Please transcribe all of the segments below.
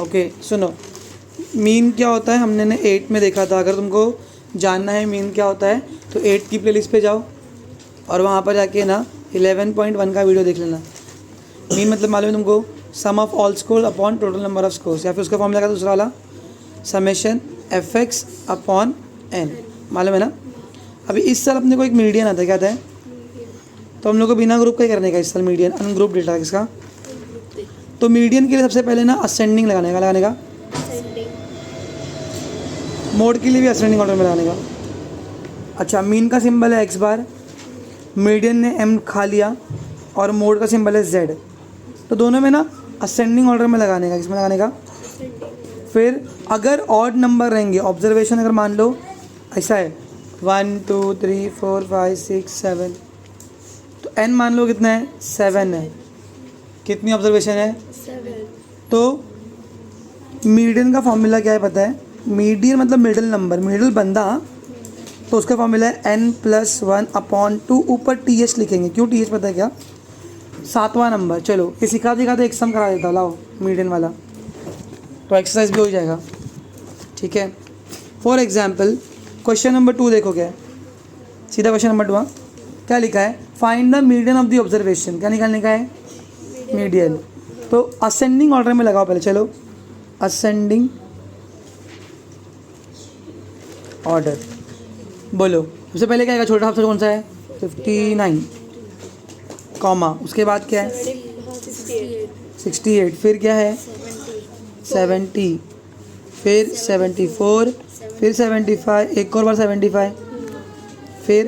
Okay सुनो, mean क्या होता है हमने ने 8 में देखा था। अगर तुमको जानना है मीन क्या होता है तो 8 की प्लेलिस्ट पे जाओ और वहाँ पर जाके ना 11.1 का वीडियो देख लेना। मीन मतलब मालूम है तुमको, sum of all score upon total number of scores, या फिर उसका फॉर्मूला का दूसरा वाला समेशन fx अपॉन n, मालूम है ना। अभी इस साल अपने को एक मीडियन आता है, क्या आता है, तो हम लोग को बिना ग्रुप का ही करने का इस साल मीडियन, अनग्रुप डेटा किसका। तो मीडियन के लिए सबसे पहले ना असेंडिंग लगाने का मोड के लिए भी असेंडिंग ऑर्डर में लगाने का। अच्छा, मीन का सिंबल है x बार, मीडियन ने m खा लिया और मोड का सिंबल है z, तो दोनों में ना असेंडिंग ऑर्डर में लगाने का। किसमें लगाने का। फिर अगर ऑड नंबर रहेंगे, ऑब्जर्वेशन अगर मान लो ऐसा है 1 2 3 4 5 6 7, तो n मान लो कितना है 7 है, कितनी ऑब्जर्वेशन है 7। तो मीडियन का फॉर्मूला क्या है पता है, मीडियन मतलब मिडिल नंबर, मिडिल बंदा, तो उसका फॉर्मूला है n+1/2, ऊपर th लिखेंगे। क्यों th पता है क्या, 7वां नंबर। चलो ये सिखा एक सम करा देता, लाओ मीडियन वाला, तो एक्सरसाइज भी हो जाएगा, ठीक है। फॉर एग्जाम्पल क्वेश्चन नंबर 2 देखो, क्या है सीधा क्वेश्चन नंबर 2, क्या लिखा है, find the median of the observation. क्या निकालने का है, मीडियन। तो असेंडिंग ऑर्डर में लगाओ पहले, चलो असेंडिंग ऑर्डर बोलो। सबसे पहले क्या आएगा, छोटा ऑप्शन कौन सा है 59, कॉमा, उसके बाद क्या है 68, फिर क्या है 70, फिर 74, फिर 75, एक और बार 75, फिर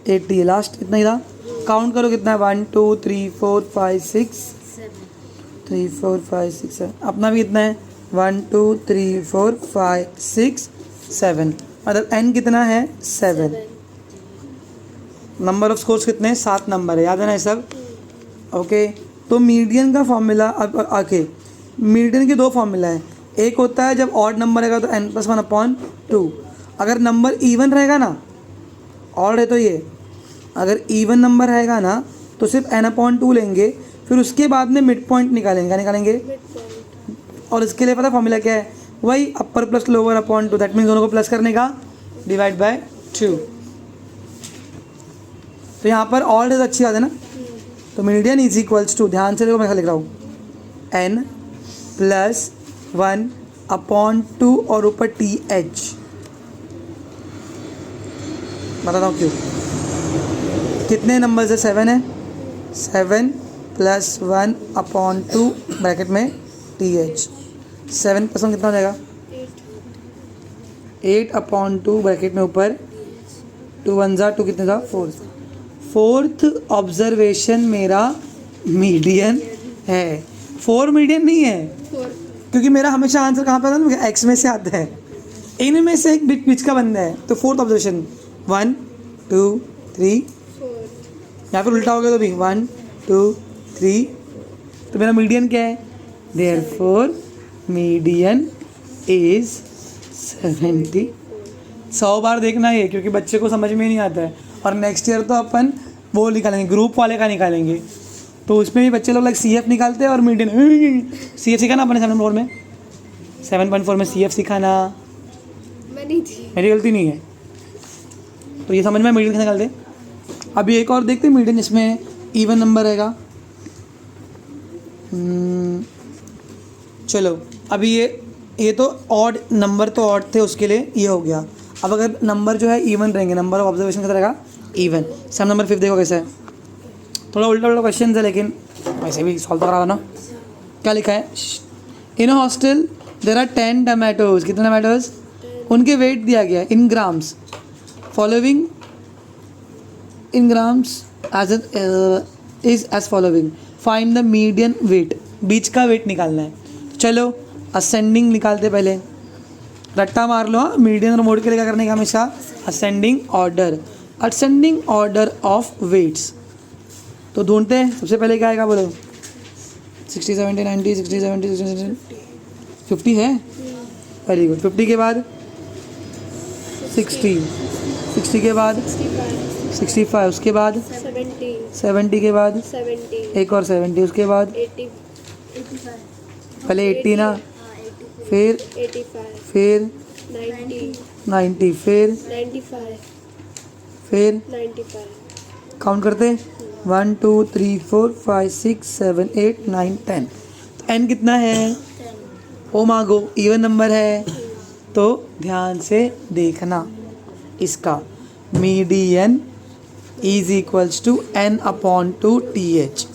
80, लास्ट इतना ही था। काउंट करो कितना है 1 2 3 4 5 6 3 4 5 6 7, अपना भी इतना है 1 2 3 4 5 6 7, मतलब n कितना है 7। नंबर ऑफ स्कोर्स कितने हैं, 7 नंबर है, याद है ना ये सब। ओके, तो मीडियन का फॉर्मूला अब आके, मीडियन के 2 फॉर्मूला है, एक होता है जब ऑड नंबर रहेगा तो n+1/2, अगर नंबर इवन रहेगा ना, ऑड है तो ये, अगर इवन नंबर रहेगा ना तो सिर्फ n/2 लेंगे, फिर उसके बाद में मिड पॉइंट निकालेंगे। क्या निकालेंगे, और इसके लिए पता फॉर्मूला क्या है, वही अपर plus lower upon 2, that means दोनों को प्लस करने का, डिवाइड बाय 2। तो यहाँ पर ऑड है तो अच्छी बात है ना, तो मीडियन इज इक्वल्स टू, ध्यान से देखो मैं लिख रहा हूँ, n+1/2 और ऊपर th, बताता हूँ क्यों। कितने नंबर से 7 है, 7+1/2 ब्रैकेट में th, 7% कितना हो जाएगा 8/2 ब्रैकेट में ऊपर 2 1 2 कितने था 4। फोर्थ ऑब्जर्वेशन मेरा मीडियन है, 4 मीडियन नहीं है, क्योंकि मेरा हमेशा आंसर कहाँ पे आता है, एक्स में से आता है, इनमें से एक बीच का बंदा है, तो फोर्थ ऑब्जर्वेशन 1 2 3, या फिर उल्टा हो गया तो भी 1 2 3, तो मेरा मीडियन क्या है, देयरफॉर मीडियन इज 70। 100 बार देखना है क्योंकि बच्चे को समझ में नहीं आता है, और नेक्स्ट ईयर तो अपन वो निकालेंगे, ग्रुप वाले का निकालेंगे, तो उसमें भी बच्चे लोग लाइक CF निकालते हैं और मीडियन, CF सीखा ना अपने 7.4 में, 7.4 में CF सिखाना मेरी गलती नहीं है, तो ये समझ में मीडियन कैसे निकालते। अभी एक और देखते हैं मीडियन जिसमें इवन नंबर रहेगा। चलो अभी ये तो ऑड नंबर, तो ऑड थे उसके लिए ये हो गया। अब अगर नंबर जो है इवन रहेंगे, नंबर ऑफ ऑब्जर्वेशन कैसा रहेगा, इवन। सम नंबर 5 देखो कैसा है, थोड़ा उल्टा उल्टा क्वेश्चन है लेकिन वैसे भी सॉल्व तो करा ना। क्या लिखा है, in hostel there are 10 tomatoes, कितने टमाटोज, उनके वेट दिया गया in grams, following in grams as is as following, find the median weight, बीच का वेट निकालना है। चलो असेंडिंग निकालते, पहले रट्टा मार लो, मीडियन और मोड के लिए क्या करने का, हमेशा ascending order, ascending order of weights. तो ढूंढते हैं, सबसे पहले क्या आएगा बोलो, 60 70 90 60 70 60 50 है, वेरी गुड। 50 के बाद 60, 60 के बाद 65, उसके बाद 70 के बाद 70, एक और 70, उसके बाद पहले 80 ना, फिर 85, फिर 90, 90, फिर 95, फिर 95, काउंट करते 1 2 3 4 5 6 7 8 9 10। तो एन कितना है? ओ मागो इवन नंबर है, तो ध्यान से देखना इसका median is equals to n upon two t h.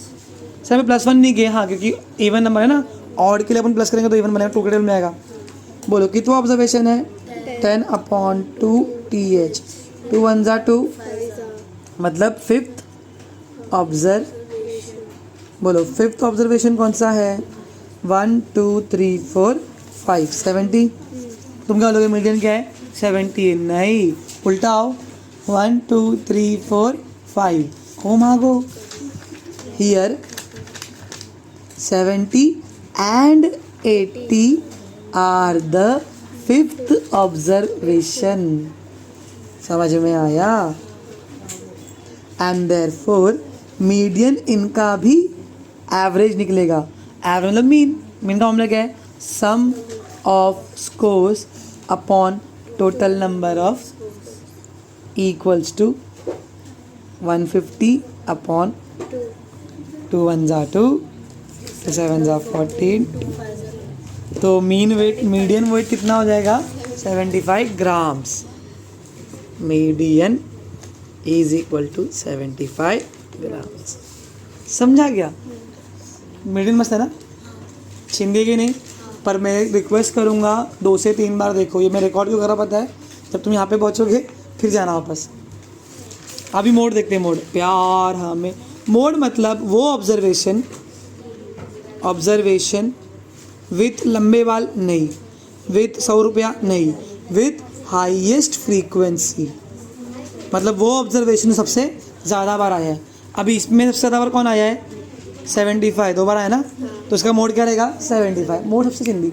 Sir मैं +1 नहीं किया, हाँ क्योंकि इवन नंबर है ना, ऑड के लिए अपन प्लस करेंगे तो इवन बनेगा, टू के टेबल में आएगा। बोलो कितना ऑब्जर्वेशन है? 10 अपॉन टू टी एच, 2 1 जा 2, मतलब फिफ्थ ऑब्जर्व। बोलो फिफ्थ ऑब्जर्वेशन कौन सा है? 1 2 3 4 5 70। तुम क्या बोलोगे मीडियन क्या है? 70। नहीं, उल्टा आओ, 1 2 3 4 5 हो मागो here 70 and 80 are the fifth observation। समझ में आया? एंड देयरफॉर मीडियन इनका भी एवरेज निकलेगा। एवरेज मतलब मीन, मीन का फॉर्मूला क्या है? Sum of scores upon total number of equals to 150 upon 2 1 जा 2, 2 7 जा 14। तो मीन वेट, मीडियन वेट कितना हो जाएगा? 75 grams. Median is equal to 75 grams. समझा गया? मीडियन मस्त है ना, छिंदेगी नहीं। पर मैं रिक्वेस्ट करूँगा 2 से 3 बार देखो, ये मैं रिकॉर्ड क्यों कर रहा पता है? जब तुम यहाँ पे पहुँचोगे फिर जाना वापस। अभी मोड देखते हैं, मोड प्यार हमें। मोड मतलब वो ऑब्जर्वेशन, ऑब्जर्वेशन विथ लंबे बाल नहीं, विथ 100 रुपया नहीं, विथ हाईएस्ट फ्रीक्वेंसी। मतलब वो ऑब्जर्वेशन सबसे ज़्यादा बार आया है। अभी इसमें सबसे ज़्यादा बार कौन आया है? 75, 2 बार आया ना, तो इसका मोड क्या रहेगा? 75। मोड सबसे जल्दी।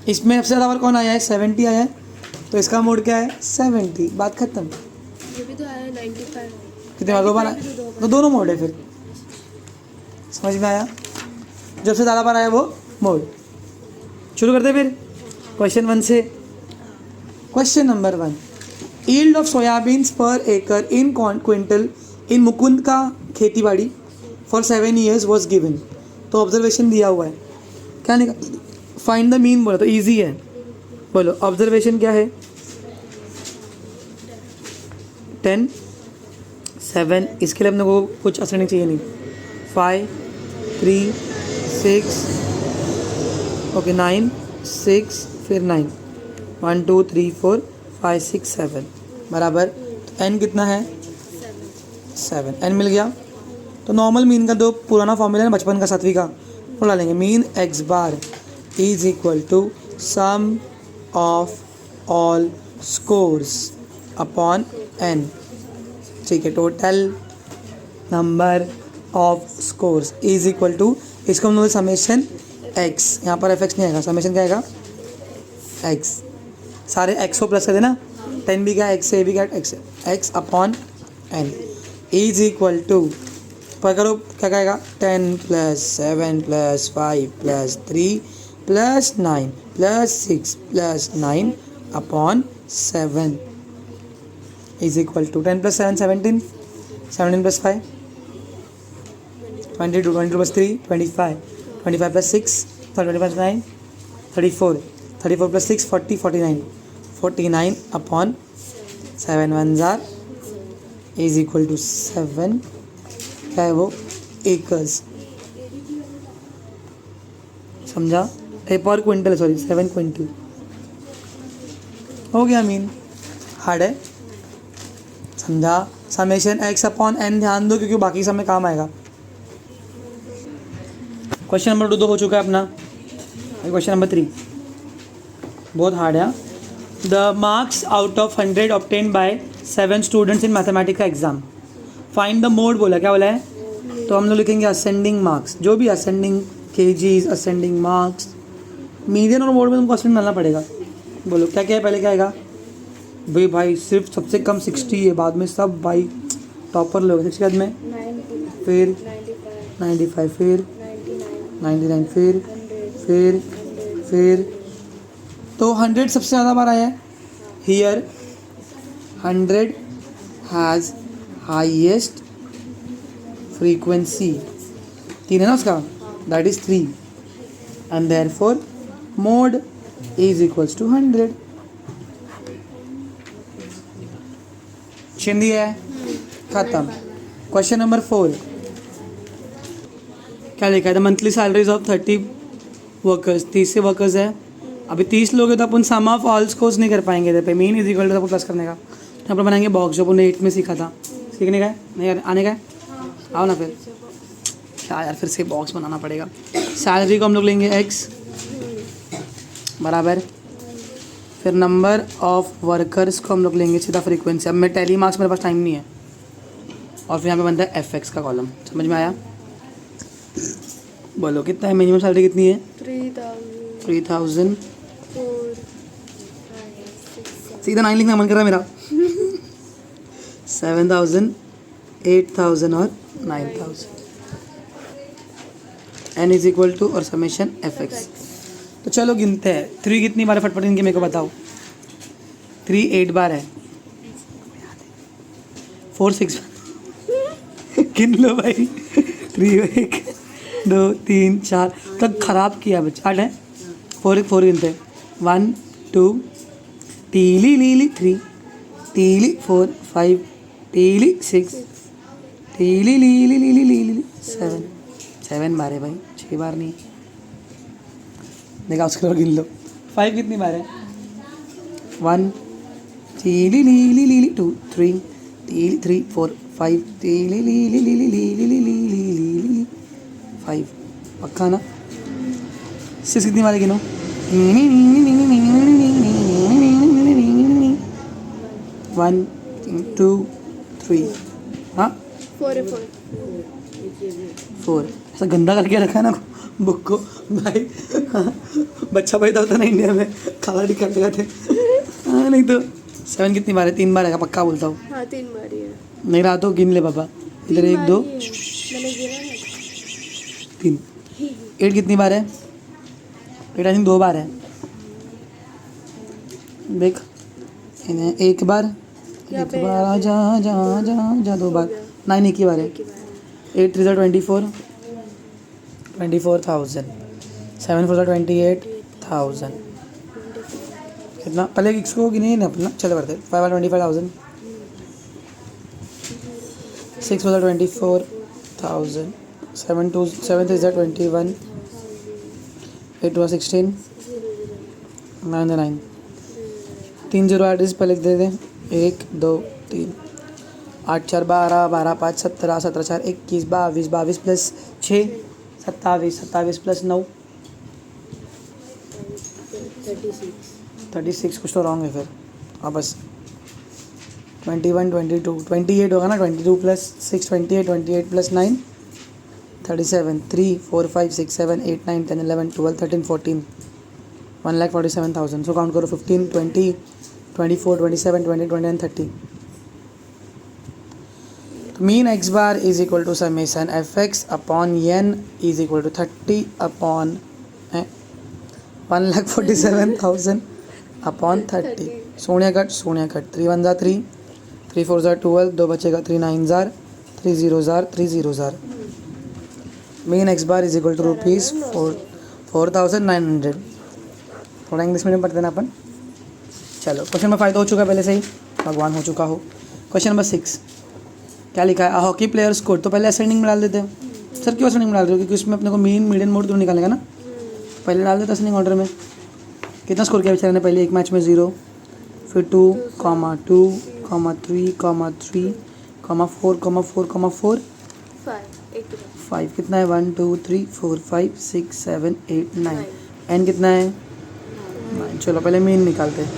इसमें सबसे ज़्यादा बार कौन आया है? 70 आया है, तो इसका मोड क्या है? 70। बात खत्म। ये भी तो आया 95, कितने बार? 2 बार आया, तो दोनों मोड है। फिर समझ में आया? जब से ज़्यादा बार आया वो मोड। शुरू करते फिर क्वेश्चन 1 से। Question number 1, yield of soya beans पर एकड़ इन क्विंटल इन मुकुंद का खेती बाड़ी फॉर 7 years वॉज गिवन। तो ऑब्जर्वेशन दिया हुआ है, क्या निकाल? फाइंड द मीन बोला तो ईजी है। बोलो ऑब्जर्वेशन क्या है? 10 7, इसके लिए अपने को कुछ असेंडिंग चाहिए नहीं। 5 3 6 ओके 9 6 फिर 9 1 2 3 4 5 6 7 बराबर। तो एन कितना है? 7। एन मिल गया। तो नॉर्मल मीन का दो पुराना फॉर्मूला है बचपन का 7वीं का, वो डालेंगे। Mean x bar is equal to sum of all scores upon n. ठीक है, total number of scores is equal to, इसको हम लोग समेशन एक्स, यहाँ पर एफ एक्स नहीं आएगा, समेशन क्या आएगा? एक्स। सारे एक्स को प्लस कर देना, 10 भी क्या एक्स है, भी क्या एक्स है, x upon n is equal to, पर करो क्या कहेगा? 10 + 7 + 5 + 3 + 9 + 6 + 9 upon 7 is equal to 10 + 7 17, 17 + 5 22, 22 + 3 25, 25 + 6 25 + 9 34, 34 + 6 40, 49, 49 upon 7 1 जार इज इक्वल टू 7, क्या है वो? एकर्स। समझा? ए पर क्विंटल, सॉरी 7 क्विंटल हो गया। मीन हार्ड है, समझा? समेशन एक्स अपॉन एन ध्यान दो क्योंकि बाकी सब में काम आएगा। क्वेश्चन नंबर 2 हो चुका है अपना। क्वेश्चन नंबर 3 बहुत हार्ड है। The marks out of 100 obtained by 7 students in mathematics का एग्जाम। फाइंड द मोड बोला, क्या बोला है? तो हम लोग लिखेंगे असेंडिंग मार्क्स, जो भी ascending KGs, ascending marks. Median और मोड में तुमको असेंड डालना पड़ेगा। बोलो क्या क्या है? पहले क्या आएगा? भाई सिर्फ सबसे कम 60 है, बाद में सब भाई टॉपर लोग। 60 के बाद में 90, फिर 95, 95, फिर 99, 99 फिर तो 100 सबसे ज़्यादा बार आया है. Here 100 has highest frequency. 3 है ना उसका, that is 3 and therefore mode is equals to 100. चिंदी है, खत्म. Question number 4. क्या लिखा है? The monthly salaries of 30 workers. 30 से वर्कर्स है. अभी 30 लोग हैं तो अपन सम ऑफ ऑल स्कोर्स नहीं कर पाएंगे इधर पे. मीन इज इक्वल टू आपको प्लस करने का. यहाँ पर बनाएंगे बॉक्स जो अपन 8 में सीखा था. सीखने का है नहीं आने का है? आओ ना फिर. क्या यार, फिर से बॉक्स बनाना पड़ेगा. सैलरी को हम लोग लेंगे x बराबर, फिर नंबर ऑफ वर्कर्स को हम लोग लेंगे सीधा फ्रीक्वेंसी. अब मैं टैली मार्क्स, मेरे पास टाइम नहीं है. और फिर यहाँ पे बनता है fx का कॉलम. समझ में आया? बोलो कितना है? मिनिमम सैलरी कितनी है? 3000. सीधा 9 लिखना मन कर रहा है मेरा. 7000, 8000 और 9000. n इज इक्वल टू और समेशन fx. तो चलो गिनते हैं. 3 कितनी बार है फटफट इनके मेरे को बताओ. 3 8 बार है. 4 6 गिन लो भाई. 3 1 2 3 4 तक खराब किया बच्चा. 8 है. 4 गिनते हैं. 1 2 टीली लीली 3 टीली 4 5 टीली 6 टीली लीली लीली लीली 7 बार है भाई. 6 बार नहीं. देखा उसके बाद गिन लो. 5 कितनी बार है? 1 टीली लीली लीली 2 3 टीली 3 4 5 टीली लीली लीली लीली लीली लीली 5. पक्का ना? 6 कितनी बार है गिनो? 1 2 3. हाँ 4. ऐसा गंदा करके रखा है ना बुक को भाई. बच्चा पैदा होता ना इंडिया में, खाला टिक करते थे. हाँ नहीं तो 7 कितनी बार है? 3 बार है. पक्का बोलता हूँ. हाँ 3 बार ही है. नहीं रहा तो गिन ले बाबा. इधर 1 2 3. 8 कितनी बार है? 8 आई थिंक 2 बार है. देख इन्हें 1 बार जा जा जा जा 2 बार. 9 एक ही बार है. 8 3 24 24,000. 7 4 28,000. कितना पहले इसको गिने ना अपना. चलो करते. 5 25,000. 6 4 24,000. 7 3 21. 8 2 16. 9 9. 3 0 8 पहले लिख दे दें. 1 2 3 8 4 12 12 5 17 17 4 21 22 22 प्लस 6 27 27 प्लस 9 36. कुछ तो रॉन्ग है फिर. हाँ बस 21 22 28 होगा ना. 22 प्लस 6 28 28 प्लस 9 37 3 4 5 6 7 8 9 10 11 12 13 14 1,47,000. सो काउंट करो. 15 20 24 27 20 29 30. Mean x bar is equal to summation fx upon n is equal to 30 upon 1,47,000 upon 30. सोनिया कट 3 1 3 3 4 12. 2 बचेगा. 3 9 3 0 3 0. Mean x bar is equal to rupees 4,900. थोड़ा इंग्लिश मीडियम पढ़ते ना अपन. चलो क्वेश्चन नंबर 5 तो हो चुका है पहले से ही. भगवान हो चुका हो. क्वेश्चन नंबर 6 क्या लिखा है? Hockey player score. तो पहले असेंडिंग में डाल देते हैं. सर क्यों असेंडिंग में डाल रहे हो? क्योंकि उसमें अपने को मीन मीडियन मोड तो निकालेगा ना. पहले डाल देते असेंडिंग ऑर्डर में. कितना स्कोर किया बेचारे ने पहले एक मैच में? 0 फिर 2 2 3 3 4 4 4 5. कितना है? 1 2 3 4 5 6 7 8 9. एन कितना है? 9. चलो पहले मीन निकालते हैं.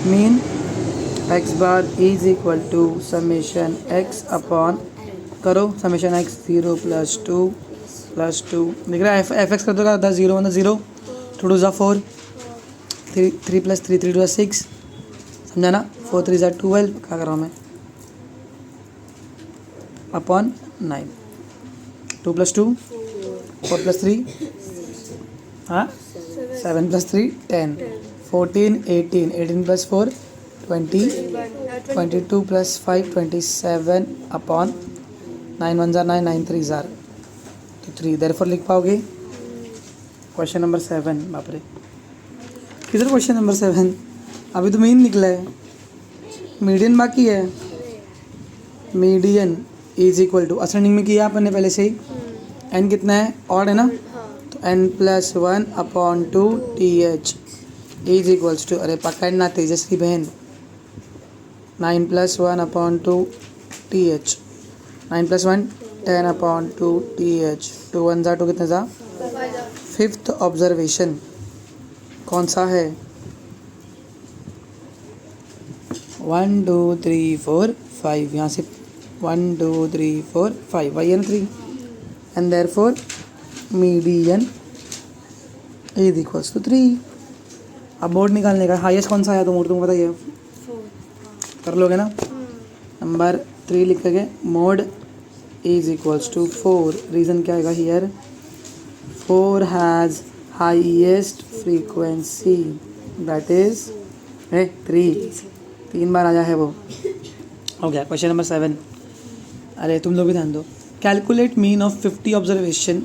Mean x bar is equal to summation x upon करो समेशन x 0 प्लस 2 दिख रहा है. एफ एक्स कर दो. 10 0 1 0 2 2 4 3 प्लस 3 3 2 6. समझा ना. 4 3 12. क्या कर रहा हूँ मैं? अपॉन 9. 2 प्लस 2 4 + 3 हाँ 7 + 3 10 14 18 18 + 4 20 22 + 5 27 अपॉन 9 1 9 9 3 तो 3 देयरफॉर लिख पाओगे क्वेश्चन नंबर 7। बाप रे किधर क्वेश्चन नंबर 7? अभी तो मीन निकला है, मीडियन बाकी है। Median is equal to ascending में किया अपन ने पहले से ही, एन कितना है ऑड है ना, तो n + 1 upon 2 TH is equals to, अरे पकड़ना तेजस्वी बहन, 9 + 1 अपॉन 2 TH 9 + 1 10 अपॉन 2 TH 2 1 2 कितने जा। फिफ्थ ऑब्जर्वेशन कौन सा है? 1 2 3 4 5, यहाँ से 1 2 3 4 5 वही है ना 3, and therefore median is equals to 3। अब मोड निकालने का हाईएस्ट कौन सा आया तो मोड तुमको बताइए, 4 कर लोगे ना। नंबर 3 लिखोगे, mode is equals to 4। Reason क्या आएगा here? 4 has highest frequency that is 3, 3 बार आया है वो। हो गया क्वेश्चन नंबर 7। अरे तुम लोग भी ध्यान दो। Calculate mean of 50 observation.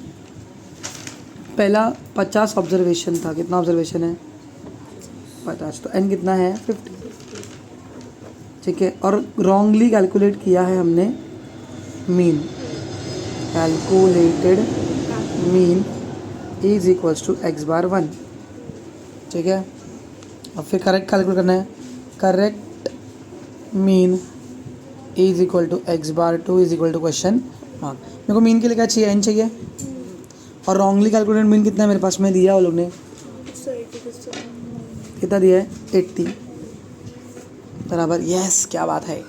पहला 50 ऑब्जर्वेशन था, कितना ऑब्जर्वेशन है 50, तो एन कितना है 50, ठीक है। और रॉन्गली कैलकुलेट किया है हमने mean, calculated mean is equals to x/1, ठीक है। और फिर करेक्ट कैलकुलेट करना है, correct mean is equal to x/2 is equal to question mark. मेरे को मीन के लिए क्या चाहिए, एन चाहिए, और रॉन्गली कैलकुलेटेड मीन कितना है मेरे पास में दिया वो लोग ने, कितना दिया है 80 बराबर, यस क्या बात है।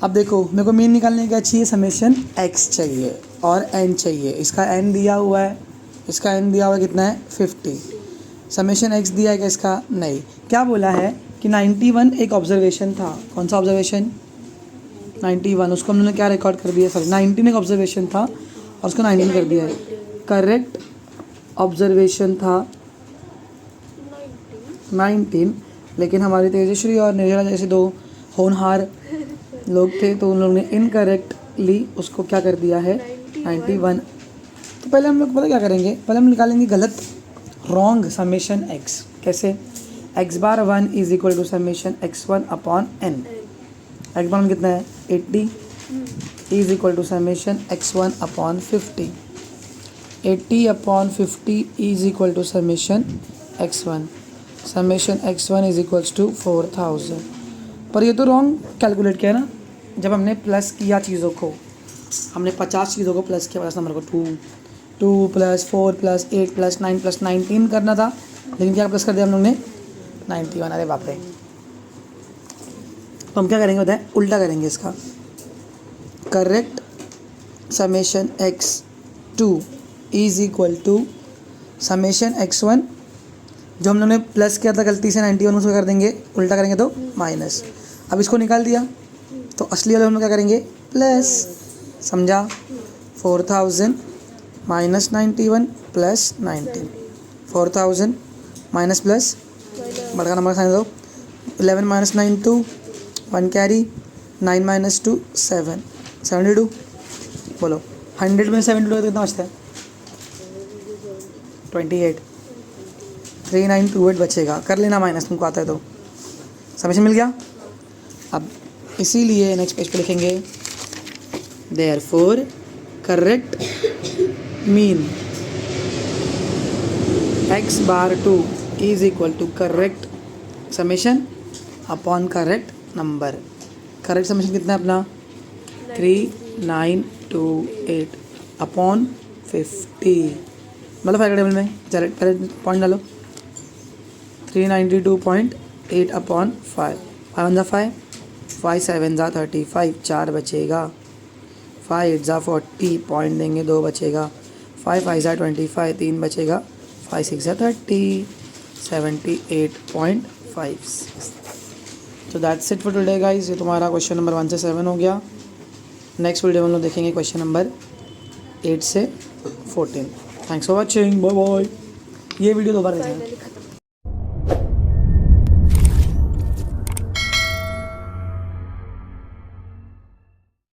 अब देखो मेरे को मीन निकालने क्या चाहिए, समेशन x चाहिए और n चाहिए। इसका n दिया हुआ है, इसका n दिया हुआ है कितना है 50, समेशन x दिया है क्या इसका, नहीं। क्या बोला है कि 91 एक ऑब्जर्वेशन था, कौन सा ऑब्जर्वेशन 91, उसको हमने क्या रिकॉर्ड कर दिया, सॉरी 19 एक ऑब्जर्वेशन था और उसको 19 कर दिया है। करेक्ट ऑब्जर्वेशन था 19, लेकिन हमारी तेजश्री और निर्जला जैसे दो होनहार लोग थे तो उन लोगों ने इनकरेक्टली उसको क्या कर दिया है 91। तो पहले हम लोग पता क्या करेंगे, पहले हम निकालेंगे गलत रॉन्ग समेशन x। कैसे, x/1 is equal to summation x1 upon n। x/1 कितना है 80 is equal to summation x1 upon 50, 80 upon 50 is equal to summation x1, summation x1 is equals to 4000। पर ये तो रॉन्ग कैलकुलेट किया ना, जब हमने प्लस किया चीज़ों को, हमने 50 चीज़ों को प्लस किया 50 नंबर को, 2 + 4 + 8 + 9 + 19 करना था, लेकिन क्या प्लस कर दिया हम लोग ने 91। अरे बाप रे, तो हम क्या करेंगे बताएं, उल्टा करेंगे इसका। Correct summation x2 is equal to summation x1, जो हम लोगों ने प्लस किया था गलती से 91, उसको कर देंगे उल्टा करेंगे तो माइनस। अब इसको निकाल दिया तो असली वाले हम लोग क्या करेंगे प्लस, समझा। 4000 माइनस 91 प्लस 19, 4000 माइनस प्लस, बड़का नंबर साइन दो, 11 माइनस 9 2, 1 कैरी, 9 माइनस 2 7, 72। बोलो 100 में 72 कितना बचता है 28, 3928 बचेगा, कर लेना माइनस तुमको आता है तो। समझ मिल गया। अब इसीलिए नेक्स्ट पेज पे लिखेंगे therefore correct mean x/2 is equal to correct summation upon correct number. Correct summation कितना है अपना 3928 अपॉन 50, मतलब फाइव टेबल में चले पहले पॉइंट डालो, 392.8 अपॉन 5, 5 × 5, 5 7 × 35, 4 बचेगा, 5 8 × 40 पॉइंट देंगे 2 बचेगा, 5 5 × 25 3 बचेगा, 5 6 × 30 78.56। तो that's it for today guys. ये तुम्हारा क्वेश्चन नंबर 1 से 7 हो गया। नेक्स्ट वीडियो में हम लोग देखेंगे क्वेश्चन नंबर 8 से 14. Thanks for watching, bye bye. ये वीडियो दोबारा देखना। फाइनली खत्म।